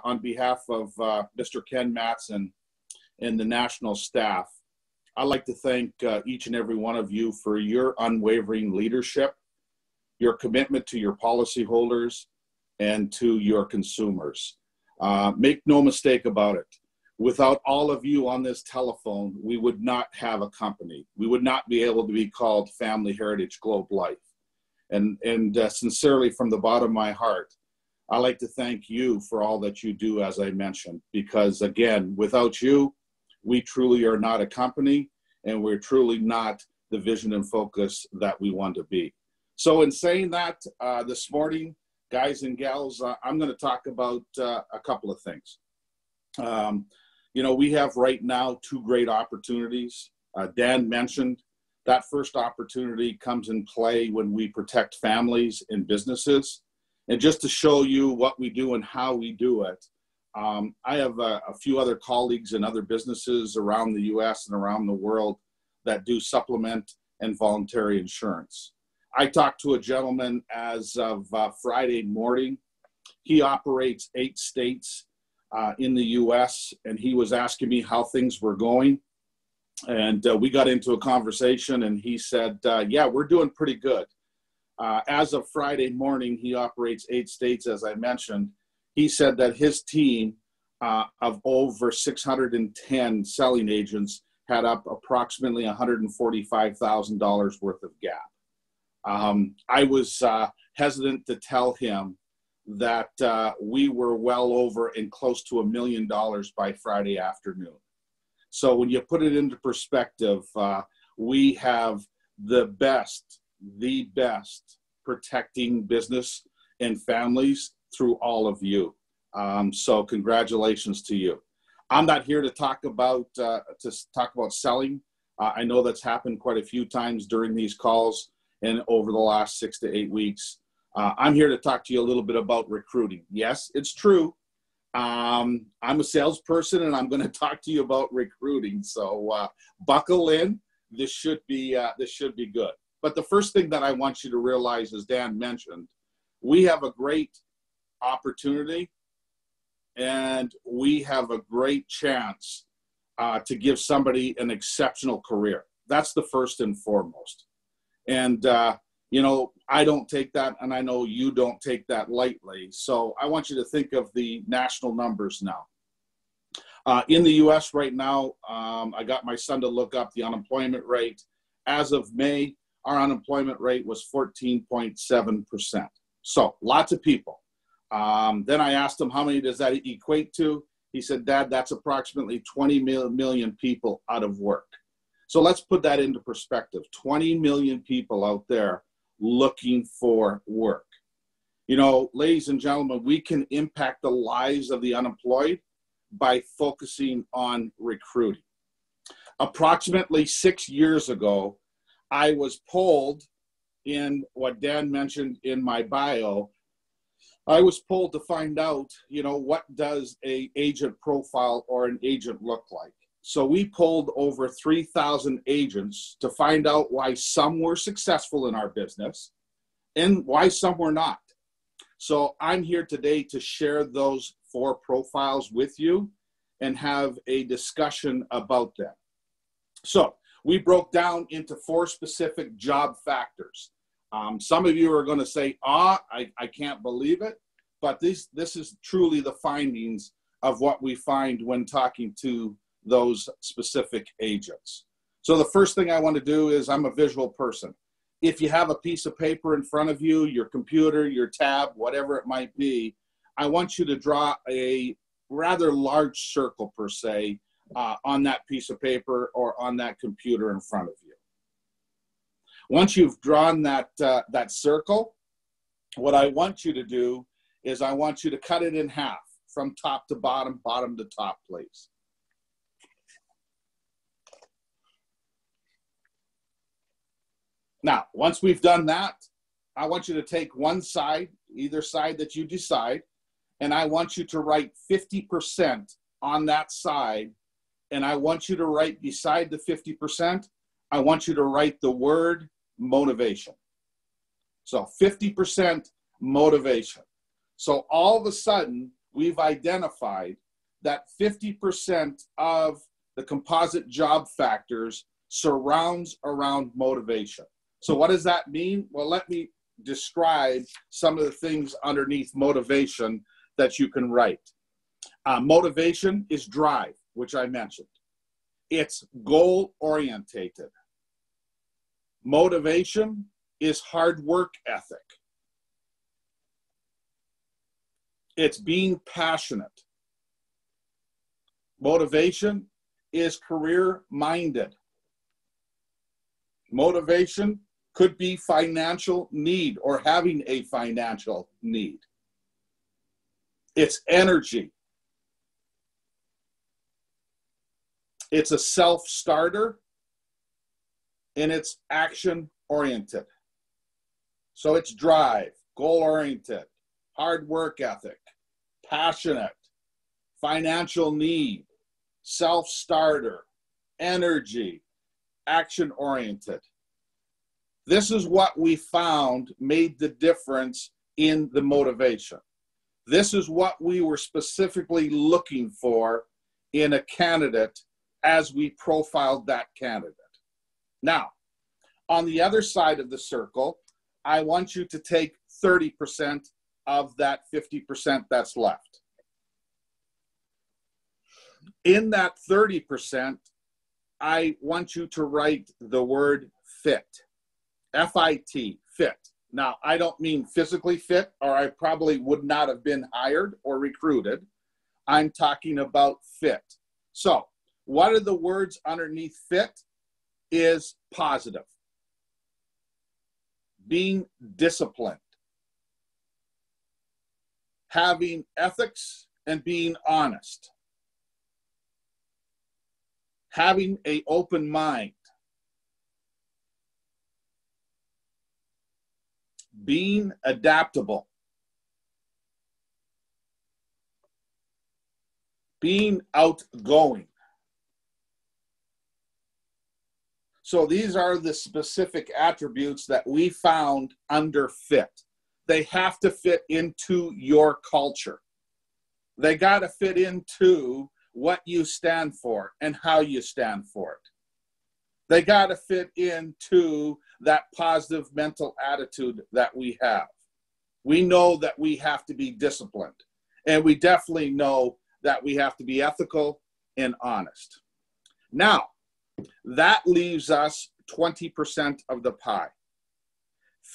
on behalf of Mr. Ken Matson and the national staff, I'd like to thank each and every one of you for your unwavering leadership, your commitment to your policyholders and to your consumers. Make no mistake about it. Without all of you on this telephone, we would not have a company. We would not be able to be called Family Heritage Globe Life. And sincerely, from the bottom of my heart, I'd like to thank you for all that you do, as I mentioned, because again, without you, we truly are not a company, and we're truly not the vision and focus that we want to be. So in saying that, this morning, guys and gals, I'm going to talk about a couple of things. You know, we have right now two great opportunities. Dan mentioned that first opportunity comes in play when we protect families and businesses. And just to show you what we do and how we do it, I have a few other colleagues in other businesses around the US and around the world that do supplement and voluntary insurance. I talked to a gentleman as of Friday morning. He operates 8 states in the US, and he was asking me how things were going. And we got into a conversation, and he said, yeah, we're doing pretty good. As of Friday morning, he operates 8 states, as I mentioned. He said that his team of over 610 selling agents had up approximately $145,000 worth of gap. I was hesitant to tell him that we were well over and close to $1 million by Friday afternoon. So when you put it into perspective, we have the best protecting business and families through all of you. So congratulations to you. I'm not here to talk about selling. I know that's happened quite a few times during these calls and over the last 6 to 8 weeks. I'm here to talk to you a little bit about recruiting. Yes, it's true. I'm a salesperson, and I'm going to talk to you about recruiting. So buckle in. This should be good. But the first thing that I want you to realize, as Dan mentioned, we have a great opportunity, and we have a great chance to give somebody an exceptional career. That's the first and foremost. And you know, I don't take that, and I know you don't take that lightly. So I want you to think of the national numbers now. In the US right now, I got my son to look up the unemployment rate. As of May, our unemployment rate was 14.7%. So lots of people. Then I asked him, how many does that equate to? He said, Dad, that's approximately 20 million people out of work. So let's put that into perspective. 20 million people out there looking for work. You know, ladies and gentlemen, we can impact the lives of the unemployed by focusing on recruiting. Approximately 6 years ago, I was polled in what Dan mentioned in my bio. I was polled to find out, you know, what does an agent profile or an agent look like? So we polled over 3,000 agents to find out why some were successful in our business and why some were not. So I'm here today to share those 4 profiles with you and have a discussion about them. So we broke down into 4 specific job factors. Some of you are going to say, I can't believe it, but this is truly the findings of what we find when talking to those specific agents. So the first thing I want to do is, I'm a visual person. If you have a piece of paper in front of you, your computer, your tab, whatever it might be, I want you to draw a rather large circle per se on that piece of paper or on that computer in front of you. Once you've drawn that circle, what I want you to do is I want you to cut it in half from top to bottom, bottom to top, please. Now, once we've done that, I want you to take one side, either side that you decide, and I want you to write 50% on that side, and I want you to write beside the 50%, I want you to write the word motivation. So 50% motivation. So all of a sudden, we've identified that 50% of the composite job factors surrounds around motivation. So what does that mean? Well, let me describe some of the things underneath motivation that you can write. Motivation is drive, which I mentioned. It's goal-orientated. Motivation is hard work ethic. It's being passionate. Motivation is career-minded. Motivation could be financial need or having a financial need. It's energy. It's a self-starter, and it's action-oriented. So it's drive, goal-oriented, hard work ethic, passionate, financial need, self-starter, energy, action-oriented. This is what we found made the difference in the motivation. This is what we were specifically looking for in a candidate as we profiled that candidate. Now, on the other side of the circle, I want you to take 30% of that 50% that's left. In that 30%, I want you to write the word fit. F-I-T, fit. Now, I don't mean physically fit, or I probably would not have been hired or recruited. I'm talking about fit. So, what are the words underneath fit? Is positive. Being disciplined. Having ethics and being honest. Having an open mind. Being adaptable. Being outgoing. So these are the specific attributes that we found under fit. They have to fit into your culture. They got to fit into what you stand for and how you stand for it. They got to fit into that positive mental attitude that we have. We know that we have to be disciplined, and we definitely know that we have to be ethical and honest. Now, that leaves us 20% of the pie.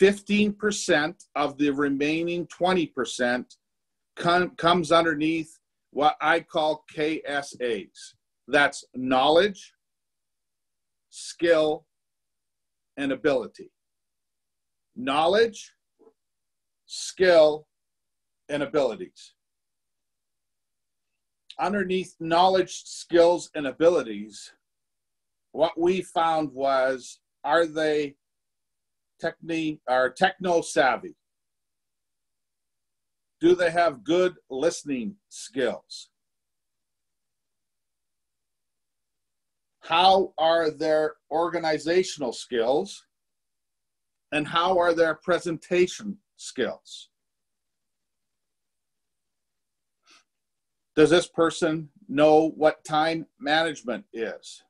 15% of the remaining 20% comes underneath what I call KSAs. That's knowledge, skill, and ability. Knowledge, skill, and abilities. Underneath knowledge, skills, and abilities, what we found was, are they techno savvy? Do they have good listening skills? How are their organizational skills? And how are their presentation skills? Does this person know what time management is?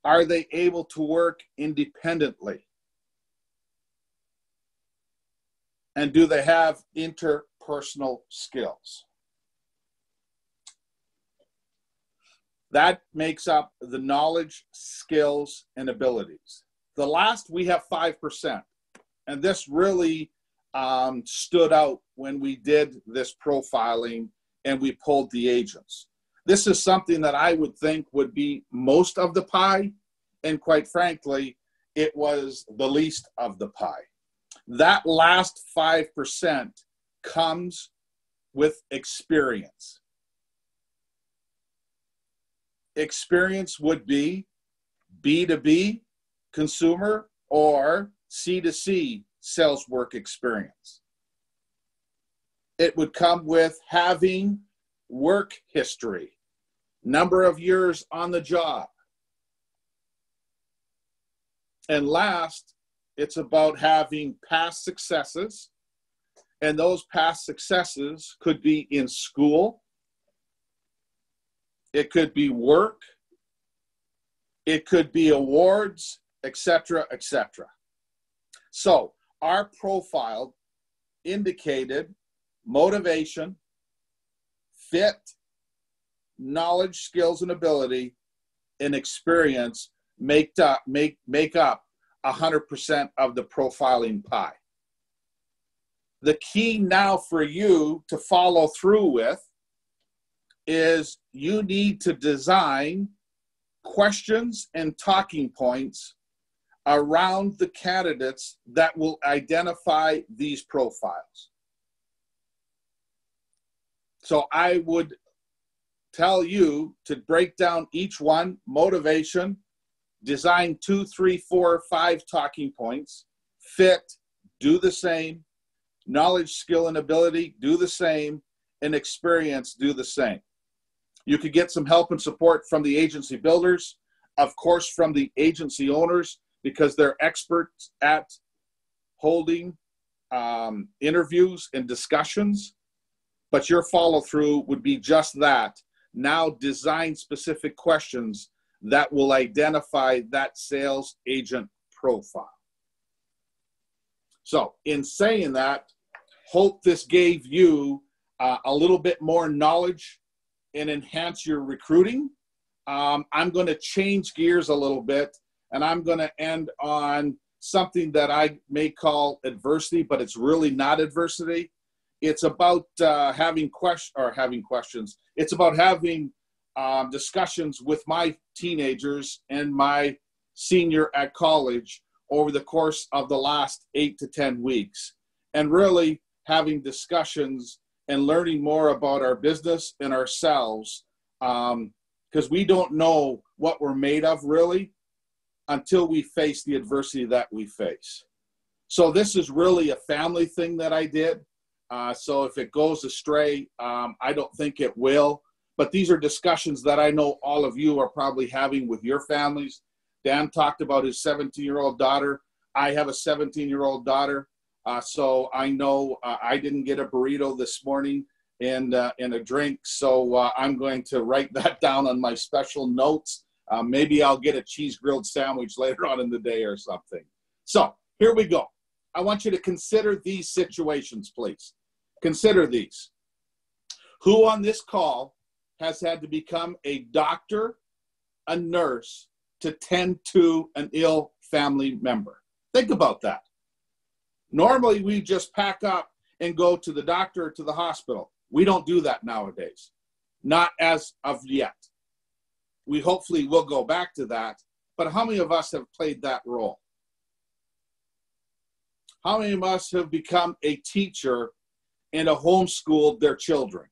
Are they able to work independently? And do they have interpersonal skills? That makes up the knowledge, skills, and abilities. The last, we have 5%. And this really stood out when we did this profiling and we pulled the agents. This is something that I would think would be most of the pie, and quite frankly, it was the least of the pie. That last 5% comes with experience. Experience would be B2B, consumer, or C2C, sales work experience. It would come with having work history, number of years on the job. And last, it's about having past successes And those past successes could be in school, it could be work, it could be awards, etc., etc. So our profile indicated motivation, fit, knowledge, skills, and ability, and experience make up 100% of the profiling pie. The key now for you to follow through with is you need to design questions and talking points around the candidates that will identify these profiles. So I would tell you to break down each one: motivation, design 2, 3, 4, 5 talking points; fit, do the same; knowledge, skill, and ability, do the same; and experience, do the same. You could get some help and support from the agency builders, of course, from the agency owners, because they're experts at holding interviews and discussions. But your follow through would be just that. Now design specific questions that will identify that sales agent profile. So in saying that, hope this gave you a little bit more knowledge and enhance your recruiting. I'm going to change gears a little bit, and I'm going to end on something that I may call adversity, but it's really not adversity. It's about having questions. It's about having discussions with my teenagers and my senior at college over the course of the last 8 to 10 weeks, and really having discussions and learning more about our business and ourselves, because we don't know what we're made of really until we face the adversity that we face. So this is really a family thing that I did. So if it goes astray, I don't think it will. But these are discussions that I know all of you are probably having with your families. Dan talked about his 17-year-old daughter. I have a 17-year-old daughter. So I know I didn't get a burrito this morning and a drink. So I'm going to write that down on my special notes. Maybe I'll get a cheese grilled sandwich later on in the day or something. So here we go. I want you to consider these situations, please. Consider these. Who on this call has had to become a doctor, a nurse, to tend to an ill family member? Think about that. Normally, we just pack up and go to the doctor or to the hospital. We don't do that nowadays. Not as of yet. We hopefully will go back to that. But how many of us have played that role? How many of us have become a teacher and have homeschooled their children?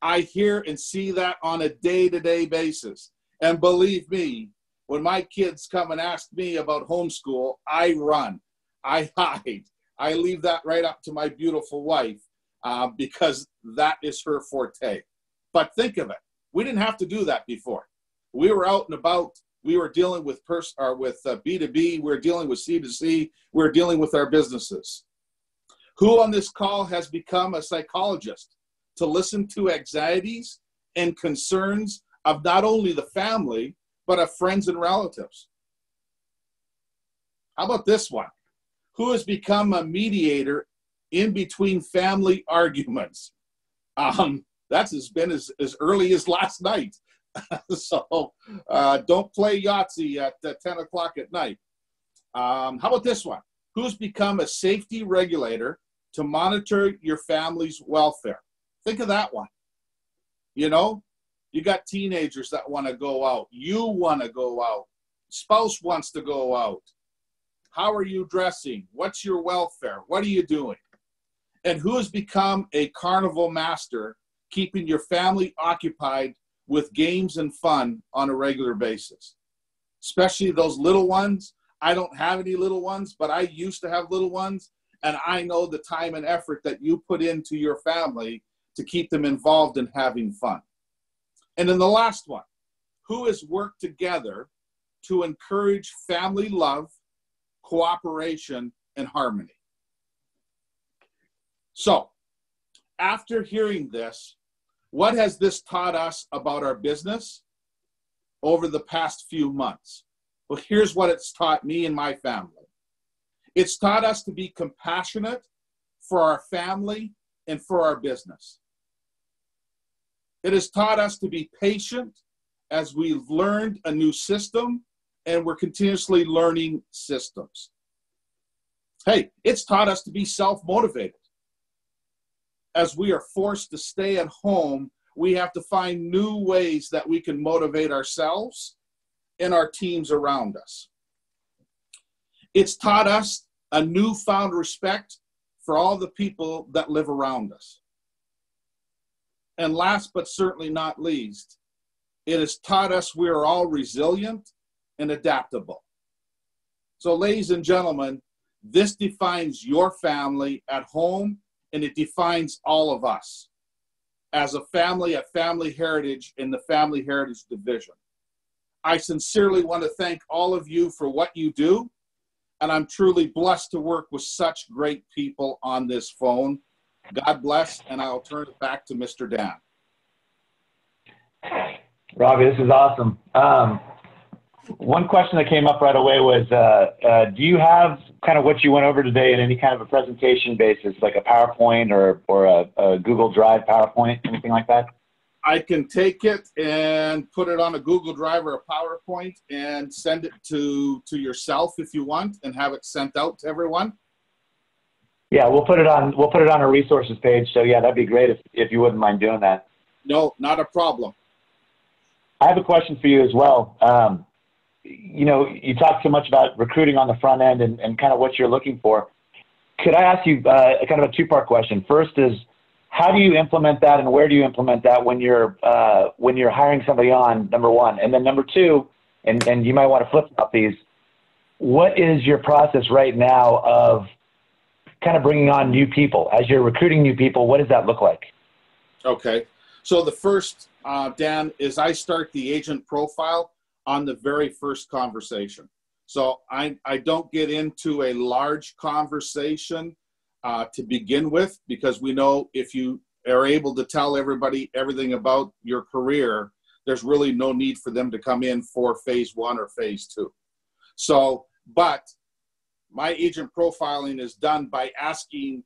I hear and see that on a day-to-day basis. And believe me, when my kids come and ask me about homeschool, I run. I hide. I leave that right up to my beautiful wife because that is her forte. But think of it. We didn't have to do that before. We were out and about. We were dealing with B2B. We were dealing with C2C. We were dealing with our businesses. Who on this call has become a psychologist to listen to anxieties and concerns of not only the family, but of friends and relatives? How about this one? Who has become a mediator in between family arguments? That's been as early as last night. So don't play Yahtzee at 10 o'clock at night. How about this one? Who's become a safety regulator to monitor your family's welfare? Think of that one. You know, you got teenagers that want to go out. You want to go out. Spouse wants to go out. How are you dressing? What's your welfare? What are you doing? And who has become a carnival master, keeping your family occupied with games and fun on a regular basis? Especially those little ones. I don't have any little ones, but I used to have little ones. And I know the time and effort that you put into your family to keep them involved in having fun. And then the last one, who has worked together to encourage family love, cooperation, and harmony? So after hearing this, what has this taught us about our business over the past few months? Well, here's what it's taught me and my family. It's taught us to be compassionate for our family and for our business. It has taught us to be patient as we've learned a new system and we're continuously learning systems. Hey, it's taught us to be self-motivated. As we are forced to stay at home, we have to find new ways that we can motivate ourselves and our teams around us. It's taught us a newfound respect for all the people that live around us. And last but certainly not least, it has taught us we are all resilient and adaptable. So ladies and gentlemen, this defines your family at home, and it defines all of us as a family at Family Heritage in the Family Heritage Division. I sincerely want to thank all of you for what you do, and I'm truly blessed to work with such great people on this phone. God bless, and I'll turn it back to Mr. Dan. Robbie, this is awesome. One question that came up right away was, do you have kind of what you went over today in any kind of a presentation basis, like a PowerPoint or a Google Drive PowerPoint, anything like that? I can take it and put it on a Google Drive or a PowerPoint and send it to yourself if you want, and have it sent out to everyone. Yeah, we'll put it on a resources page. So yeah, that'd be great if you wouldn't mind doing that. No, not a problem. I have a question for you as well. You know, you talk so much about recruiting on the front end and kind of what you're looking for. Could I ask you kind of a two-part question? First is, how do you implement that, and where do you implement that when you're hiring somebody on, number one? And then number two, and you might want to flip-flop these, what is your process right now of kind of bringing on new people? As you're recruiting new people, what does that look like? Okay. So the first, Dan, is I start the agent profile on the very first conversation. So I don't get into a large conversation to begin with, because we know if you are able to tell everybody everything about your career, there's really no need for them to come in for phase one or phase two. So, but my agent profiling is done by asking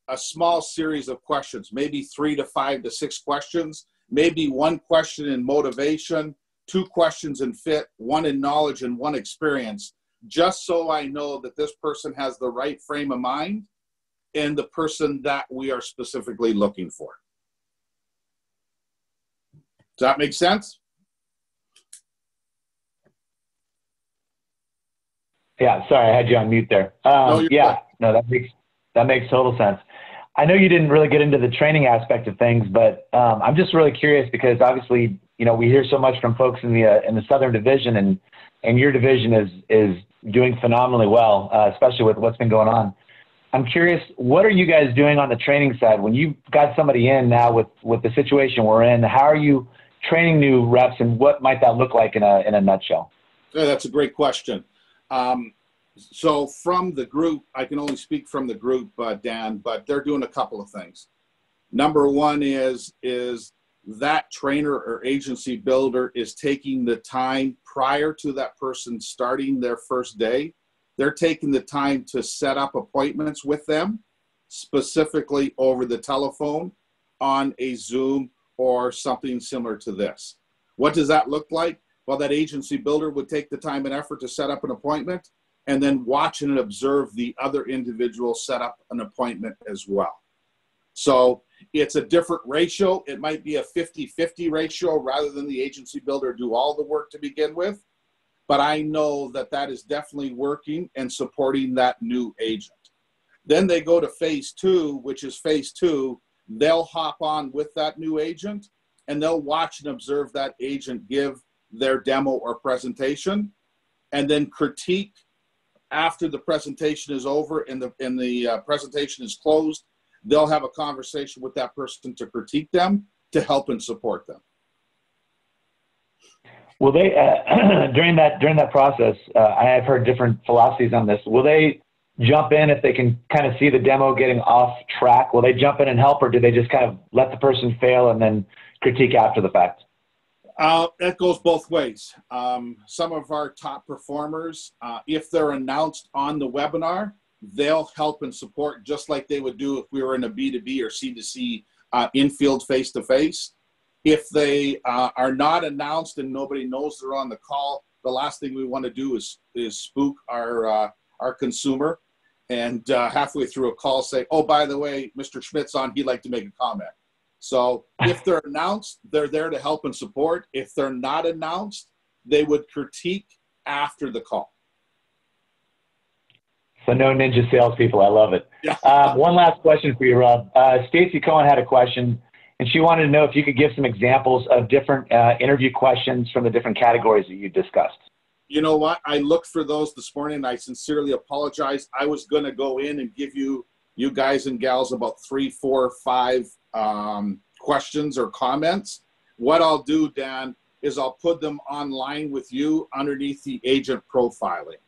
a small series of questions, maybe 3 to 5 to 6 questions, maybe one question in motivation, 2 questions in fit, 1 in knowledge, and 1 experience, just so I know that this person has the right frame of mind and the person that we are specifically looking for. Does that make sense? Yeah, sorry, I had you on mute there. Yeah, no, that makes total sense. I know you didn't really get into the training aspect of things, but I'm just really curious because obviously, you know, we hear so much from folks in the Southern Division, and your division is doing phenomenally well, especially with what's been going on. I'm curious, what are you guys doing on the training side when you've got somebody in now with the situation we're in? How are you training new reps, and what might that look like in a nutshell? Yeah, that's a great question. So from the group, I can only speak from the group, Dan, but they're doing a couple of things. Number one is that trainer or agency builder is taking the time prior to that person starting their first day. They're taking the time to set up appointments with them, specifically over the telephone, on a Zoom or something similar to this. What does that look like? Well, that agency builder would take the time and effort to set up an appointment, and then watch and observe the other individual set up an appointment as well. So it's a different ratio. It might be a 50-50 ratio rather than the agency builder do all the work to begin with. But I know that that is definitely working and supporting that new agent. Then they go to phase 2, which is phase 2. They'll hop on with that new agent, and they'll watch and observe that agent give their demo or presentation, and then critique after the presentation is over and the presentation is closed. They'll have a conversation with that person to critique them, to help and support them. Will they during that process? I have heard different philosophies on this. Will they jump in if they can kind of see the demo getting off track? Will they jump in and help, or do they just kind of let the person fail and then critique after the fact? That goes both ways. Some of our top performers, if they're announced on the webinar, they'll help and support just like they would do if we were in a B2B or C2C in-field face-to-face. If they are not announced and nobody knows they're on the call, the last thing we want to do is spook our consumer and halfway through a call say, oh, by the way, Mr. Schmidt's on, he'd like to make a comment. So if they're announced, they're there to help and support. If they're not announced, they would critique after the call. So no ninja salespeople. I love it. Yeah. One last question for you, Rob. Stacy Cohen had a question, and she wanted to know if you could give some examples of different interview questions from the different categories that you discussed. You know what? I looked for those this morning, and I sincerely apologize. I was going to go in and give you guys and gals about 3, 4, 5 questions or comments. What I'll do, Dan, is I'll put them online with you underneath the agent profiling.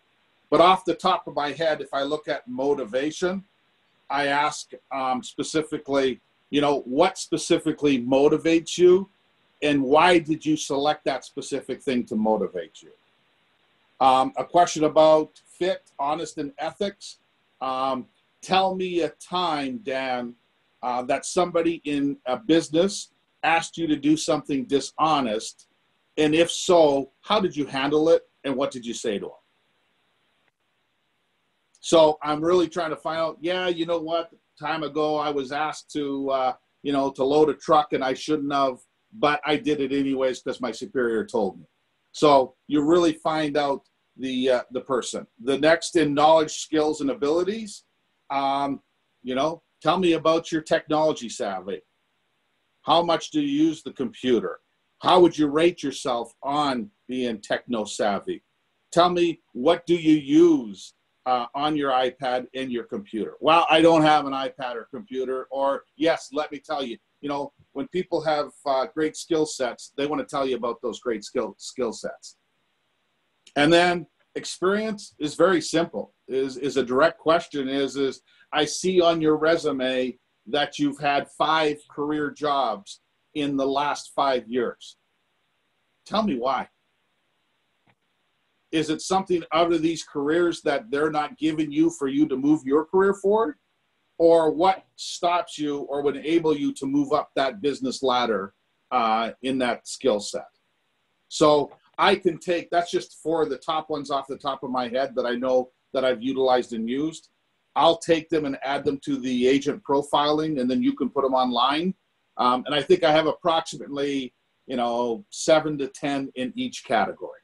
But off the top of my head, if I look at motivation, I ask specifically, you know, what specifically motivates you and why did you select that specific thing to motivate you? A question about fit, honest, and ethics. Tell me a time, Dan, that somebody in a business asked you to do something dishonest, and if so, how did you handle it, and what did you say to them? So I'm really trying to find out, yeah, you know what, time ago I was asked to, you know, to load a truck and I shouldn't have, but I did it anyways because my superior told me. So you really find out the person. The next in knowledge, skills, and abilities, you know, tell me about your technology savvy. How much do you use the computer? How would you rate yourself on being techno savvy? Tell me, what do you use on your iPad and your computer? Well, I don't have an iPad or computer. Or yes, let me tell you, you know, when people have great skill sets, they want to tell you about those great skill sets. And then experience is very simple. Is a direct question is I see on your resume that you've had 5 career jobs in the last 5 years. Tell me why. Is it something out of these careers that they're not giving you for you to move your career forward? Or what stops you or would enable you to move up that business ladder in that skill set? So I can take, that's just 4 of the top ones off the top of my head that I know that I've utilized and used. I'll take them and add them to the agent profiling, and then you can put them online. And I think I have approximately, you know, 7 to 10 in each category.